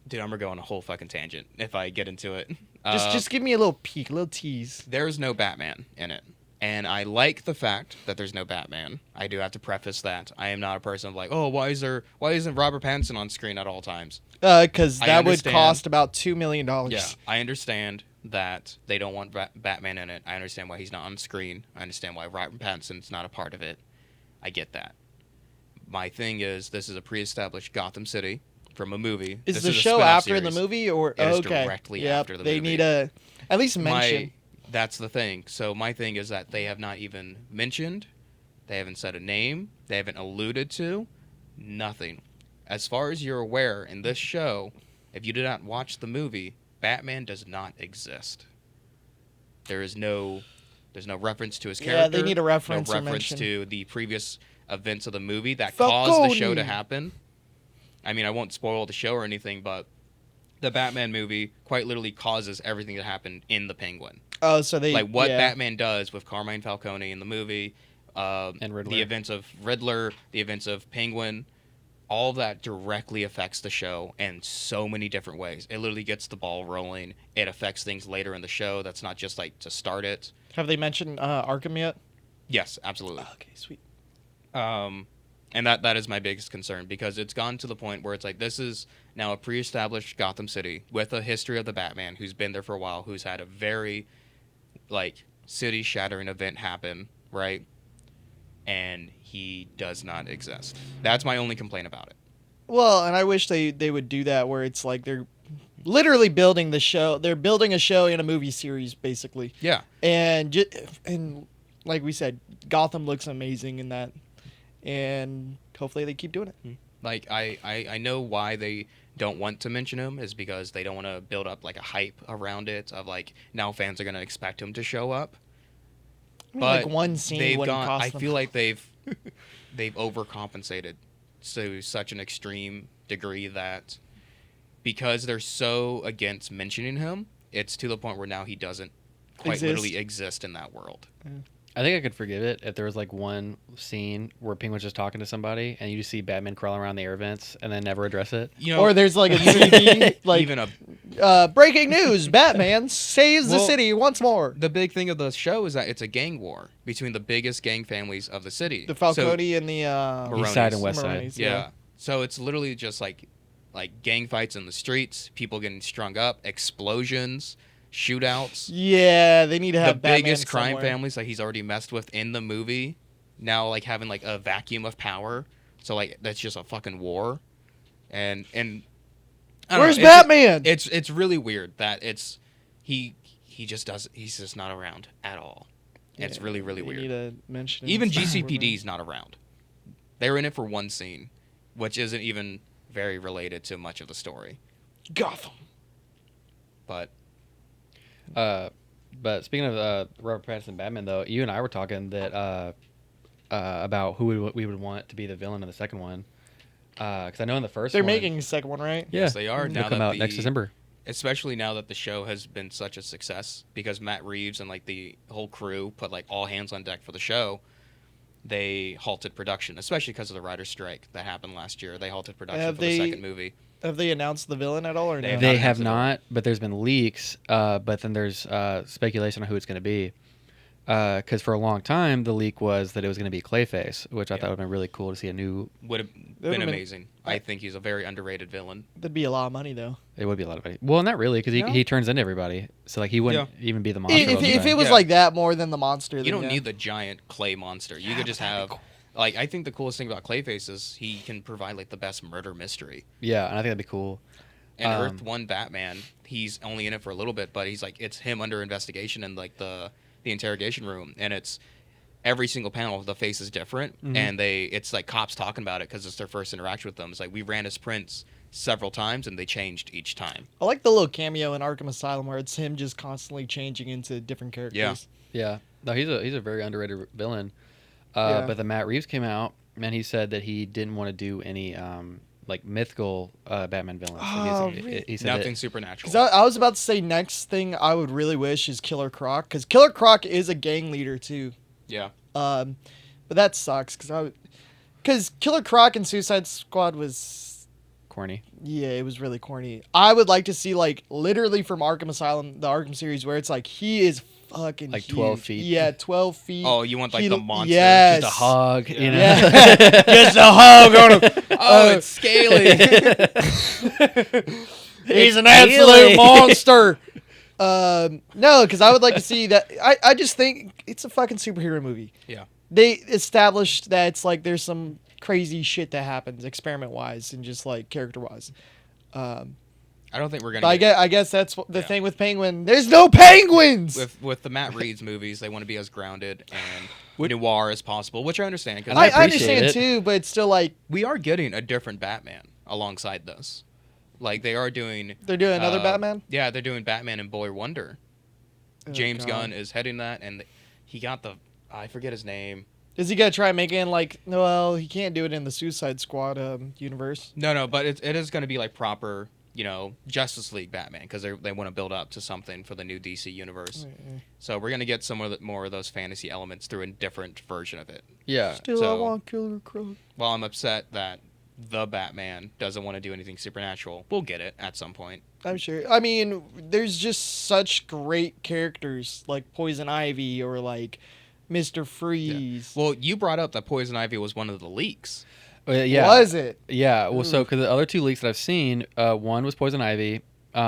Dude, I'm gonna go on a whole fucking tangent if I get into it. Just give me a little peek, a little tease. There's no Batman in it, and I like the fact that there's no Batman. I do have to preface that I am not a person of like, oh, why isn't Robert Pattinson on screen at all times? Because that would cost about $2 million. Yeah, I understand that they don't want Batman in it. I understand why he's not on screen. I understand why Robert Pattinson's not a part of it. I get that. My thing is, this is a pre-established Gotham City. From a movie. Is the show after the movie or it is directly after the movie? They need to at least mention. That's the thing. So my thing is that they have not even mentioned, they haven't said a name, they haven't alluded to, nothing. As far as you're aware, in this show, if you did not watch the movie, Batman does not exist. There's no reference to his character. Yeah, they need a reference. No or reference mention. to the previous events of the movie that Falcone. caused the show to happen. I mean, I won't spoil the show or anything, but the Batman movie quite literally causes everything that happened in the Penguin. Oh, so they Like what yeah. Batman does with Carmine Falcone in the movie, And Riddler. the events of Riddler, the events of Penguin, all of that directly affects the show in so many different ways. It literally gets the ball rolling. It affects things later in the show. That's not just like to start it. Have they mentioned Arkham yet? Yes, absolutely. Oh, okay, sweet. And that is my biggest concern because it's gone to the point where it's like this is now a pre-established Gotham City with a history of the Batman who's been there for a while, who's had a very like city-shattering event happen, right? And he does not exist. That's my only complaint about it. Well, and I wish they would do that where it's like they're literally building the show. They're building a show in a movie series, basically. Yeah. And like we said, Gotham looks amazing in that, and hopefully they keep doing it. Like I know why they don't want to mention him is because they don't want to build up like a hype around it of like now fans are gonna expect him to show up. I mean, But like one scene they've wouldn't gone. cost I them. feel like they've overcompensated to such an extreme degree that because they're so against mentioning him, it's to the point where now he doesn't quite literally exist in that world. I think I could forgive it if there was like one scene where Penguin's just talking to somebody and you just see Batman crawling around the air vents and then never address it. You know, Or there's like a TV, like even a breaking news: Batman saves the Well, city once more. the big thing of the show is that it's a gang war between the biggest gang families of the city. The Falcone and the East Side and Maronis. West Side. Maronis, Yeah. So it's literally just like gang fights in the streets, people getting strung up, explosions, shootouts. Yeah, they need to The have Batman biggest crime somewhere. families like he's already messed with in the movie now like having like a vacuum of power. So like that's just a fucking war. And I don't Where's know, Batman? It's really weird that he's just not around at all. It's really They weird. need to mention Even it. GCPD's not around. They're in it for one scene, which isn't even very related to much of the story. Gotham. But But speaking of Robert Pattinson Batman, though, you and I were talking that about who we would want to be the villain in the second one. Because I know in the first They're one, making a second one, right? yeah, yes, they are they'll now come that out next December. especially now that the show has been such a success because Matt Reeves and like the whole crew put like all hands on deck for the show. They halted production, especially because of the writer's strike that happened last year. They halted production Have for the they- second movie. Have they announced the villain at all, or They no? have They not have announced it not, but there's been leaks. But then there's speculation on who it's going to be. Because for a long time, the leak was that it was going to be Clayface, which I thought would have been really cool to see a new. Would have would've been been- amazing. I think he's a very underrated villain. That'd be a lot of money, though. It would be a lot of money. Well, not really, because No? he turns into everybody. So like he wouldn't even be the monster. If all the it time. was Yeah. like that more than the monster, You then don't yeah. need the giant clay monster. You Yeah, could just that'd be have, cool. like, I think the coolest thing about Clayface is he can provide like the best murder mystery. Yeah, and I think that'd be cool. And Earth One Batman, he's only in it for a little bit, but he's like it's him under investigation in like the interrogation room, and it's every single panel the face is different, and it's like cops talking about it because it's their first interaction with them. It's like we ran his prints several times and they changed each time. I like the little cameo in Arkham Asylum where it's him just constantly changing into different characters. Yeah, no, he's a very underrated villain. Yeah. But the Matt Reeves came out and he said that he didn't want to do any like mythical Batman villains. Oh, he really? said Nothing that, supernatural. Because I was about to say next thing I would really wish is Killer Croc, because Killer Croc is a gang leader too. Yeah. But that sucks because Killer Croc and Suicide Squad was corny. it was really corny. I would like to see like literally from Arkham Asylum, the Arkham series, where it's like he is fucking Like huge. 12 feet. Yeah, 12 feet. Oh, you want like He- the monster? yes. Just a hog, you know. Yeah, just a hug on him. Oh, it's scaly. He's an It's absolute Haley. monster. No, because I would like to see that. I just think it's a fucking superhero movie. Yeah. They established that it's like there's some crazy shit that happens experiment wise and just like character wise. I I don't think we're But gonna. I guess that's the thing with Penguin. There's no penguins. With the Matt Reeves movies, they want to be as grounded and noir as possible, which I understand. And I I appreciate understand it. too, but it's still like we are getting a different Batman alongside this. Like they are doing. they're doing another Batman. Yeah, they're doing Batman and Boy Wonder. Oh, James God. Gunn is heading that, and he got I forget his name. Is he gonna try making like? Well, he can't do it in the Suicide Squad universe. No, but it is going to be like proper, Justice League Batman because they want to build up to something for the new DC universe. So we're going to get some more of those fantasy elements through a different version of it. Yeah. Still, I So- want Killer Croc. While I'm upset that the Batman doesn't want to do anything supernatural, we'll get it at some point. I'm sure. I mean, there's just such great characters like Poison Ivy or like Mr. Freeze. Well, you brought up that Poison Ivy was one of the leaks. Yeah. Was it? Yeah. Well, so because the other 2 leaks that I've seen, one was Poison Ivy,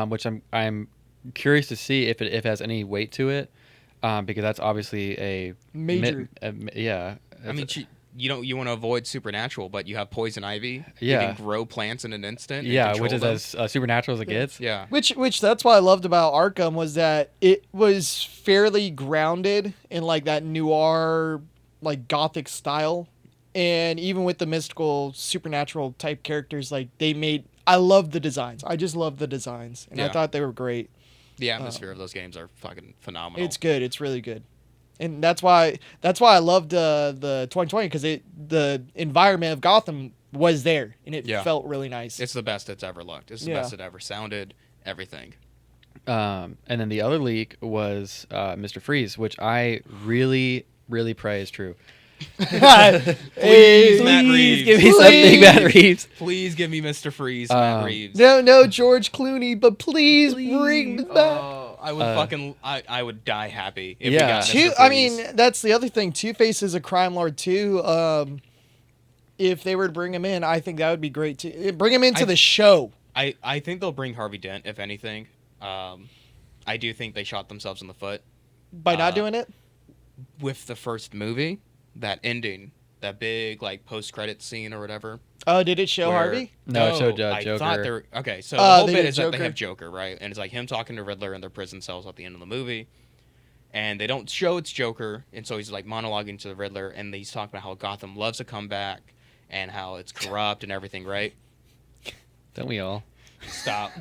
which I'm curious to see if it has any weight to it, because that's obviously a Major. yeah. I mean, you want to avoid supernatural, but you have Poison Ivy. Yeah. You can grow plants in an instant. and Yeah, control which is them. as supernatural as it gets. Yeah. Which that's what I loved about Arkham was that it was fairly grounded in like that noir, like gothic style, and even with the mystical, supernatural type characters, like I love the designs. I just love the designs, and I Yeah. thought they were great. The atmosphere of those games are fucking phenomenal. It's good. It's really good. And that's why I loved the 2020 because the environment of Gotham was there and it Yeah. felt really nice. It's the best it's ever looked. It's the Yeah. best it ever sounded. Everything. And then the other leak was Mr. Freeze, which I really, really pray is true. Please, Matt Reeves. Give me something, Matt Reeves. Please give me Mr. Freeze, Matt Reeves. No, George Clooney, but please bring me back. Oh, I would I would die happy if we Yeah. got Mr. Two, Freeze. I mean, that's the other thing. Two-Face is a crime lord too. If they were to bring him in, I think that would be great too. Bring him into the show. I think they'll bring Harvey Dent, if anything. I do think they shot themselves in the foot By not doing it? with the first movie. That ending, that big like post-credit scene or whatever. Oh, did it show where- Harvey? No, it showed I Joker. thought they were okay. So Oh, the whole they bit did is that Joker? they have Joker, right? And it's like him talking to Riddler in their prison cells at the end of the movie. And they don't show it's Joker, and so he's like monologuing to the Riddler, and he's talking about how Gotham loves to come back and how it's corrupt and everything, right? Don't we all? Stop.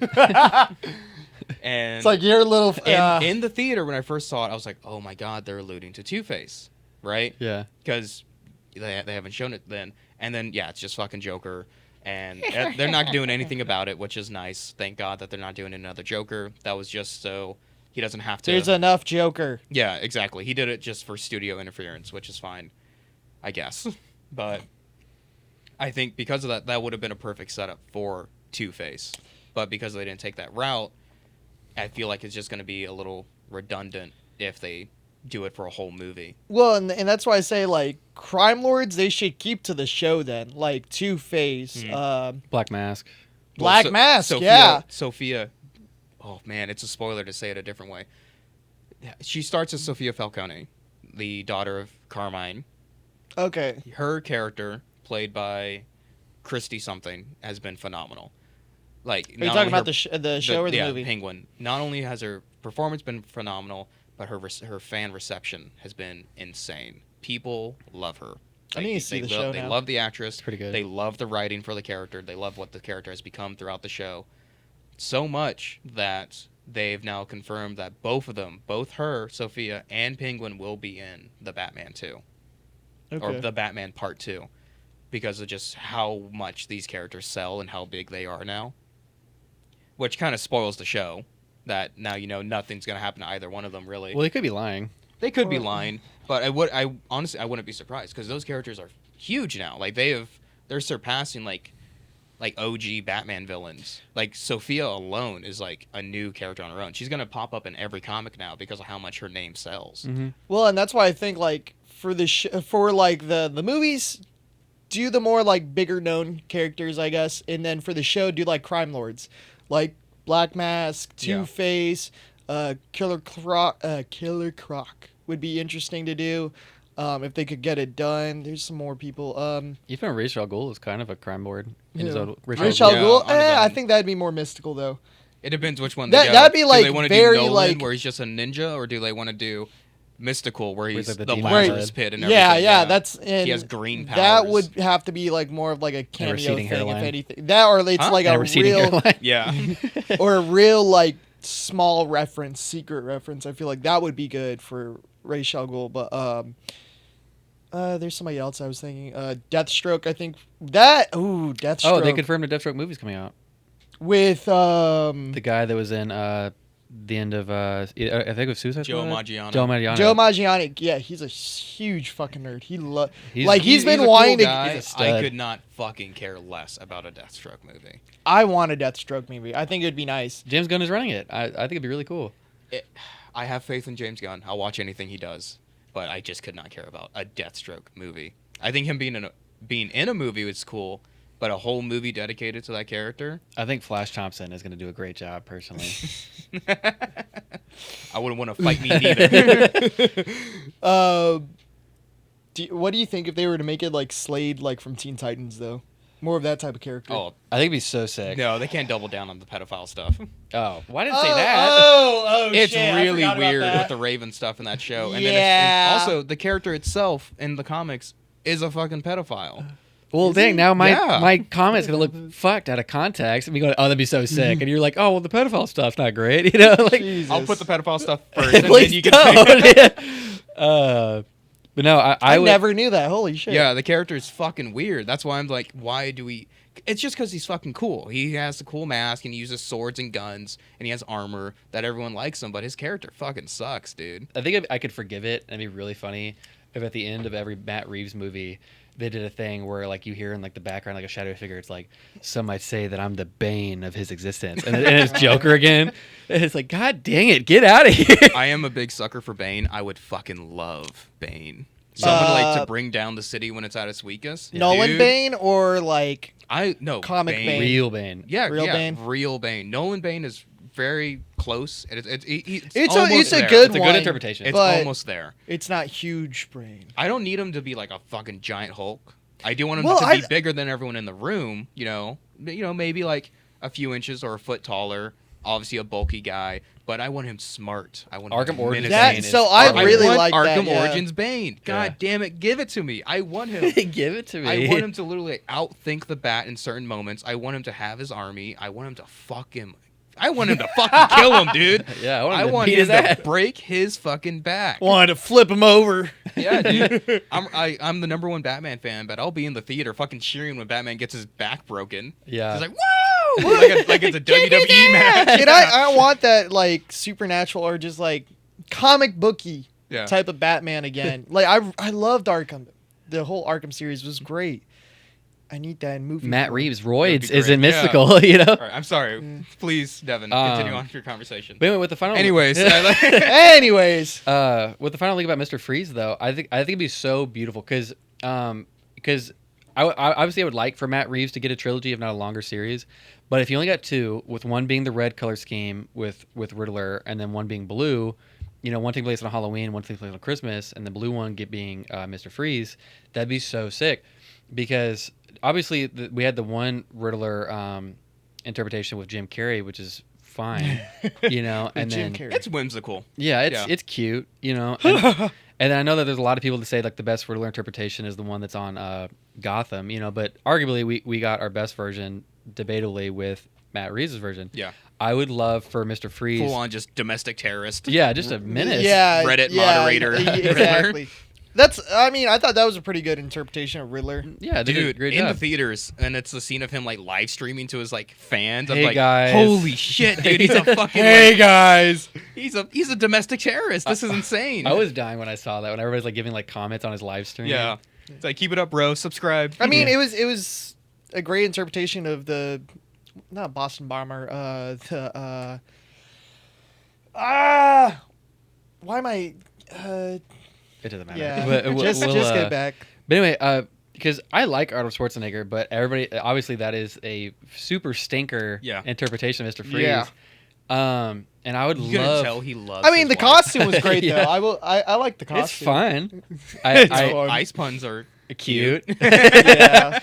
And It's like your little. in the theater when I first saw it, I was like, "Oh my God, they're alluding to Two-Face, right?" Yeah. Because they haven't shown it then, and then yeah, it's just fucking Joker, and they're not doing anything about it, which is nice. Thank God that they're not doing another Joker. That was just so he doesn't have to. There's enough Joker. Yeah, exactly. He did it just for studio interference, which is fine, I guess. But I think because of that, that would have been a perfect setup for Two-Face. But because they didn't take that route, I feel like it's just going to be a little redundant if they do it for a whole movie. Well, and that's why I say like crime lords they should keep to the show then, like Two-Face, Black Mask. Black Mask, Sophia, yeah. Sophia. Oh man, it's a spoiler to say it a different way. She starts as Sophia Falcone, the daughter of Carmine. Okay. Her character, played by Christy something, has been phenomenal. Like, Are you talking about the show or the movie? Penguin. Not only has her performance been phenomenal, but her fan reception has been insane. People love her. I need to see the show They now. love the actress. Pretty good. They love the writing for the character. They love what the character has become throughout the show. So much that they've now confirmed that both of them, both her, Sophia, and Penguin, will be in the Batman 2. Okay. Or the Batman Part 2. Because of just how much these characters sell and how big they are now. Which kind of spoils the show. That now you know nothing's going to happen to either one of them, really. Well, he could be lying. They could be lying, but I honestly wouldn't be surprised because those characters are huge now. Like they're surpassing like OG Batman villains. Like Sophia alone is like a new character on her own. She's gonna pop up in every comic now because of how much her name sells. Mm-hmm. Well, and that's why I think like for the movies, do the more like bigger known characters, I guess, and then for the show, do like crime lords, like Black Mask, Two-Face, Killer Croc would be interesting to do. If they could get it done. There's some more people. Even Ra's al Ghul is kind of a crime lord in his Yeah. own. Ra's al Yeah, Ghul? on his I own. think that'd be more mystical though. It depends which one they go. That'd be do like they want to very do Nolan, like where he's just a ninja, or do they want to do Mystical, where he's like the the demon Lazarus head. pit and everything? yeah. That's and he has green powers. that would have to be like more of like a cameo receding thing, hairline. if anything. That or it's Huh? like And a receding real hairline. Yeah. or a real like small reference, secret reference. I feel like that would be good for Ra's al Ghul. But there's somebody else I was thinking. Deathstroke. I think that. Ooh, Deathstroke. Oh, they confirmed a Deathstroke movie's coming out. with The guy that was in the end of I think it was Suicide Joe Squad. Maggiano. Joe Maggiano. Joe Maggiani. Yeah, he's a huge fucking nerd. He's He's been a wanting cool to. guy. He's a stud. I could not fucking care less about a Deathstroke movie. I want a Deathstroke movie. I think it'd be nice. James Gunn is running it. I think it'd be really cool. I have faith in James Gunn. I'll watch anything he does, but I just could not care about a Deathstroke movie. I think him being in a movie was cool, but a whole movie dedicated to that character. I think Flash Thompson is going to do a great job, personally. I wouldn't want to fight me neither. What do you think if they were to make it like Slade, like from Teen Titans, though? More of that type of character. Oh I think it'd be so sick. no, they can't double down on the pedophile stuff. Oh, why didn't say that? Oh, It's shit, I really forgot about weird that. with the Raven stuff in that show. And Yeah. then also the character itself in the comics is a fucking pedophile. Well, dang, now my Yeah. comment's going to look fucked out of context. And we go, oh, that'd be so sick. And you're like, oh, well, the pedophile stuff's not great. You know, like, Jesus. I'll put the pedophile stuff first, and then please you can. don't. Yeah. But no, I I would, never knew that. Holy shit. Yeah, the character is fucking weird. That's why I'm like, why do we? It's just because he's fucking cool. He has the cool mask and he uses swords and guns and he has armor that everyone likes him. But his character fucking sucks, dude. I think I could forgive it. It'd be really funny if at the end of every Matt Reeves movie they did a thing where like you hear in like the background like a shadowy figure. It's like some might say that I'm the bane of his existence, and it's Joker again. And it's like, God dang it, get out of here. I am a big sucker for Bane. I would fucking love Bane. Someone like to bring down the city when it's at its weakest. Nolan Dude, Bane or like Comic Bane. Real Bane. Yeah, Real yeah, Bane? real Bane. Nolan Bane is very close. It's It's almost a there. good It's a one. good interpretation. It's but almost there. It's not huge brain. I don't need him to be like a fucking giant Hulk. I do want him Well, to I- be bigger than everyone in the room. You know, maybe like a few inches or a foot taller. Obviously a bulky guy, but I want him smart. I want him Arkham Origins menacing. Bane is- So I really want like that. Arkham yeah. Origins Bane. God damn it, give it to me. I want him. Give it to me. I want him to literally outthink the Bat in certain moments. I want him to have his army. I want him to fuck him. I want him to fucking kill him, dude. Yeah, I want beat him his to ass. break his fucking back. Wanted to flip him over. Yeah, dude. I'm the #1 Batman fan, but I'll be in the theater fucking cheering when Batman gets his back broken. Yeah. He's like, woo! like it's a WWE match. And I want that like supernatural or just like comic booky Yeah. type of Batman again. Like I loved Arkham. The whole Arkham series was great. I need that in movie. Matt form. Reeves, That'd Roids be is great. in Mystical, you know. All right, I'm sorry. Please, Devin, continue on with your conversation. But anyway, with the final Anyways, Anyways, with the final league about Mr. Freeze though, I think it'd be so beautiful because I obviously I would like for Matt Reeves to get a trilogy if not a longer series, but if you only got two, with one being the red color scheme with Riddler and then one being blue, you know, one taking place on Halloween, one taking place on Christmas, and the blue one being Mr. Freeze, that'd be so sick because obviously we had the one Riddler interpretation with Jim Carrey, which is fine, you know, and Jim then Carrey. it's whimsical. yeah, it's cute, you know. And then I know that there's a lot of people that say like the best Riddler interpretation is the one that's on Gotham, you know, but arguably we got our best version debatably with Matt Reeves' version. Yeah. I would love for Mr. Freeze. Full on just domestic terrorist. Yeah, just a menace. yeah, Reddit yeah, moderator, Riddler. exactly. I thought that was a pretty good interpretation of Riddler. Yeah, they did a Dude, great in job. the theaters, and it's the scene of him like live streaming to his like fans. I'm Hey, like, guys. holy shit, dude, he's a fucking guys. he's a domestic terrorist. This is insane. I was dying when I saw that when everybody's like giving like comments on his live stream. yeah. It's like keep it up, bro. Subscribe. I mean, it was a great interpretation of the not Boston Bomber. Why am I? It doesn't matter. Yeah, But just get back. But anyway, because I like Arnold Schwarzenegger, but everybody obviously that is a super stinker interpretation of Mr. Freeze. Yeah. And I would You can love. tell he loves. I mean, his the wife. costume was great Yeah. though. I like the costume. It's fun. It's I, fun. Ice puns are Cute. Yeah.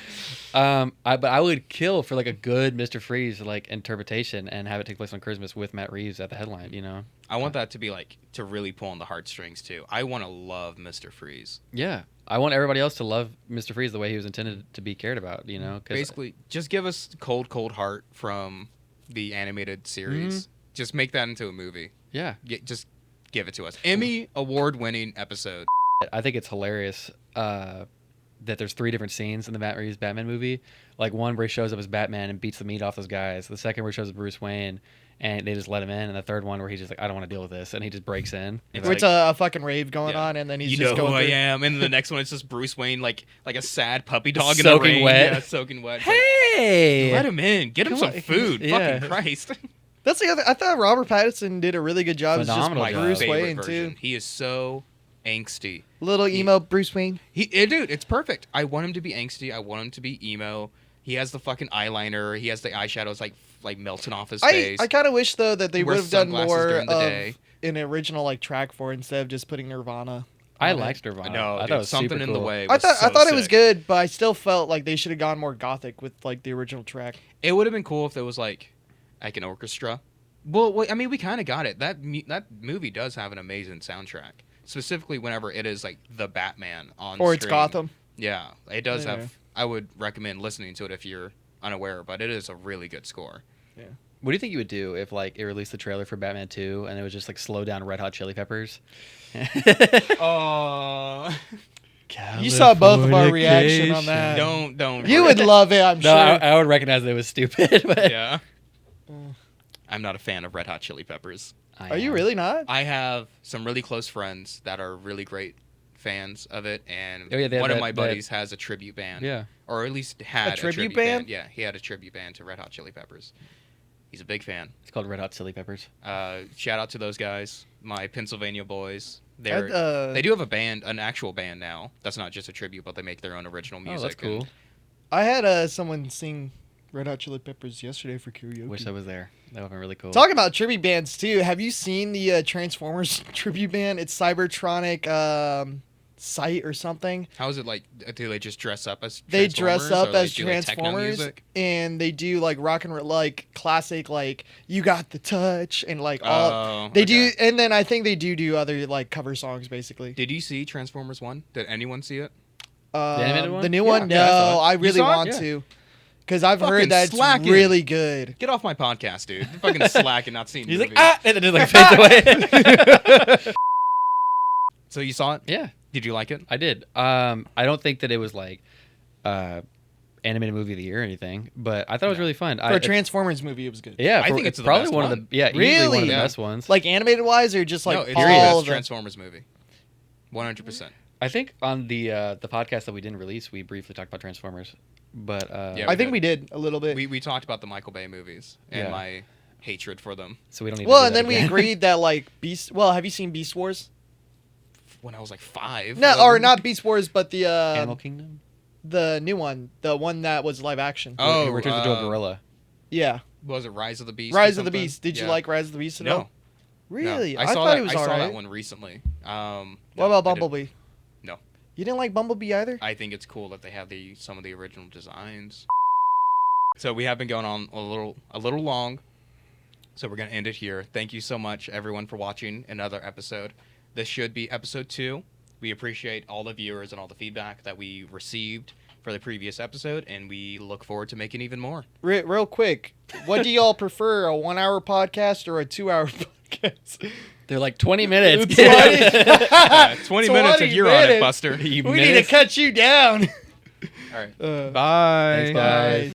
But I would kill for like a good Mr. Freeze like interpretation and have it take place on Christmas with Matt Reeves at the headline. You know. I want that to be like to really pull on the heartstrings too. I want to love Mr. Freeze. Yeah, I want everybody else to love Mr. Freeze the way he was intended to be cared about. You know, 'cause Basically, just give us Cold Cold Heart from the animated series. Just make that into a movie. yeah, Just give it to us. Emmy award-winning episode. I think it's hilarious that there's 3 different scenes in the Matt Reeves Batman movie. Like one where he shows up as Batman and beats the meat off those guys. The second where he shows up Bruce Wayne and they just let him in. And the third one where he's just like, I don't want to deal with this. And he just breaks in. It's Where it's a fucking rave going Yeah. on, and then he's You just know who going I through. am. And the next one, it's just Bruce Wayne, like a sad puppy dog in Soaking the rain. wet. Yeah, soaking wet. It's Hey! let him in. Get him Come some on. food. Yeah. Fucking Christ. That's the other. I thought Robert Pattinson did a really good job as just Phenomenal My job. Bruce favorite Wayne version. too. He is so angsty. Little emo Bruce Wayne. Dude, it's perfect. I want him to be angsty. I want him to be emo. He has the fucking eyeliner. He has the eyeshadows like melting off his face. I kind of wish though that they He would wears have done sunglasses more during the of day. an original like track for it instead of just putting Nirvana. I on it. liked Nirvana. No, I dude, thought it was something super in cool. the way. I Was thought so it was sick. good, but I still felt like they should have gone more gothic with like the original track. It would have been cool if there was like an orchestra. Well, I mean, we kind of got it. That movie does have an amazing soundtrack. Specifically, whenever it is like the Batman on Or it's screen. Gotham. Yeah, it does Yeah. have. I would recommend listening to it if you're unaware, but it is a really good score. What do you think you would do if like it released the trailer for Batman 2 and it was just like slow down Red Hot Chili Peppers? Oh, You saw both of our reaction on that. don't. You would love it, I'm No, sure. I would recognize that it was stupid. But Yeah. I'm not a fan of Red Hot Chili Peppers. Are you really not? I have some really close friends that are really great fans of it, and Oh, yeah, they have one of that- my that- buddies has a tribute band. Yeah. Or at least had A tribute band? Yeah, he had a tribute band to Red Hot Chili Peppers. He's a big fan. It's called Red Hot Chili Peppers. Shout out to those guys, my Pennsylvania boys. I'd, They do have a band, an actual band now. That's not just a tribute, but they make their own original music. Oh, that's cool. I had someone sing Red Hot Chili Peppers yesterday for karaoke. Wish I was there. That would have been really cool. Talking about tribute bands too. Have you seen the Transformers tribute band? It's Cybertronic Sight or something. How is it like? Do they just dress up as? They dress Transformers, up or they as do, like, techno Transformers music? and they do like rock and roll, like classic, like You Got the Touch and like all. Oh, They okay. do, and then I think they do other like cover songs basically. Did you see Transformers 1? Did anyone see it? animated one? The new Yeah, one? No, yeah, I saw it. I You really saw it? want Yeah. to, because I've Fucking heard that it's slacking. really good. Get off my podcast, dude. You're fucking slacking, not seeing He's like, movies. ah! And then it like fades away. So you saw it? Yeah, Did you like it? I did. I don't think that it was like animated movie of the year or anything, but I thought it was really fun. For a Transformers movie, it was good. Yeah, I think it's the probably best one of one. the easily one of Really? the Yeah. best ones. Like animated wise, or just like no, it's all the best of them? Transformers movie. 100%. I think on the podcast that we didn't release, we briefly talked about Transformers, but Yeah, I think did. we did a little bit. We talked about the Michael Bay movies and Yeah. my hatred for them so we don't need. Well, to and do then that we again. agreed that like Beast. Well, have you seen Beast Wars? when I was like 5. No, or not Beast Wars, but the Animal Kingdom. the new one, the one that was live action. Oh, Return of the Gorilla. Yeah, Was it Rise of the Beast? or Rise of the something? Beast. Did you Yeah. like Rise of the Beast at No. all? Really? No. I saw thought that, it was I saw alright. that one recently. What No, about I didn't. Bumblebee? No. You didn't like Bumblebee either? I think it's cool that they have some of the original designs. So we have been going on a little long. So we're gonna end it here. Thank you so much, everyone, for watching another episode. This should be episode 2. We appreciate all the viewers and all the feedback that we received for the previous episode, and we look forward to making even more. Real quick, what do y'all prefer, a 1 hour podcast or a 2 hour podcast? They're like 20 minutes. 20 20 minutes and you're on it, minutes. Buster. You We need to cut you down. All right. Bye. Bye. Thanks, guys.